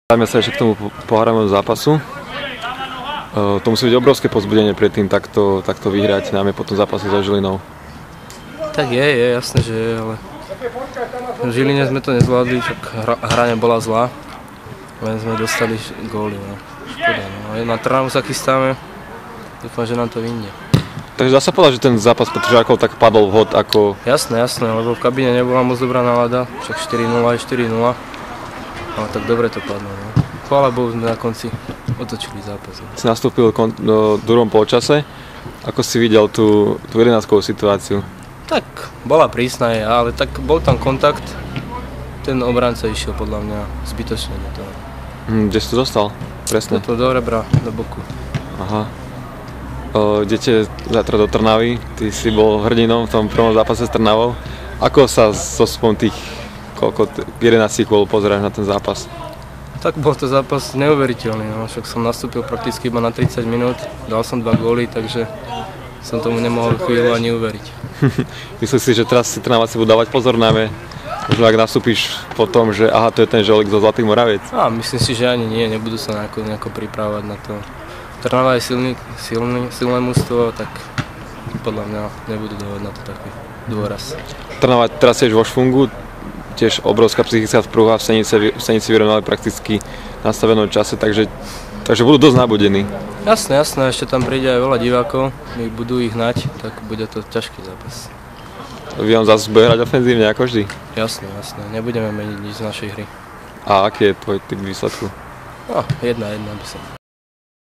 Dajme sa ešte k tomu pohárovému zápasu. To musí byť obrovské povzbudenie predtým takto vyhrať, najmä potom zápasy so Žilinou. Tak je jasné, že je, ale v Žiline sme to nezvládli, tak hra nebola zlá, len sme dostali góly. No. Škoda, no. Na Trnavu sa chystáme, dúfam, že nám to vyjde. Takže dá sa povedať, že ten zápas Petržákov tak padol vhod ako... Jasné, lebo v kabíne nebola moc dobrá nálada, však 4-0 aj 4-0, ale tak dobre to padlo. No. Chvála Bohu, sme na konci otočili zápas. Si nastúpil do druhom polčase, ako si videl tú 11-kovú situáciu? Tak, bola prísna, ale tak bol tam kontakt, ten obranca išiel podľa mňa zbytočne do toho. Kde si to dostal? Presne? Do rebra, do boku. Aha. Idete zajtra do Trnavy, ty si bol hrdinom v tom prvom zápase s Trnavou. Ako sa so spom tých 11 kôl pozeráš na ten zápas? Tak bol to zápas neuveriteľný, no. Však som nastúpil prakticky iba na 30 minút, dal som 2 góly, takže som tomu nemohol chvíľu ani uveriť. Myslíš si, že teraz si Trnava si budú dávať pozor najmä, možno ak nastúpiš po tom, že aha, to je ten Žolík zo Zlatých Moraviec? Myslím si, že ani nie, nebudú sa nejako pripravovať na to. Trnava je silné mužstvo, tak podľa mňa nebudú dávať na to taký dôraz. Trnava teraz tiež vo šfungu, tiež obrovská psychická vpruha, v Senici vyrovnali prakticky v nastavenom čase, takže budú dosť nabudení. Jasné, ešte tam príde aj veľa divákov, budú ich hnať, tak bude to ťažký zápas. Vy on zase bude hrať ofenzívne ako vždy? Jasné, nebudeme meniť nič z našej hry. A aký je tvoj typ výsledku? 1-1 by som.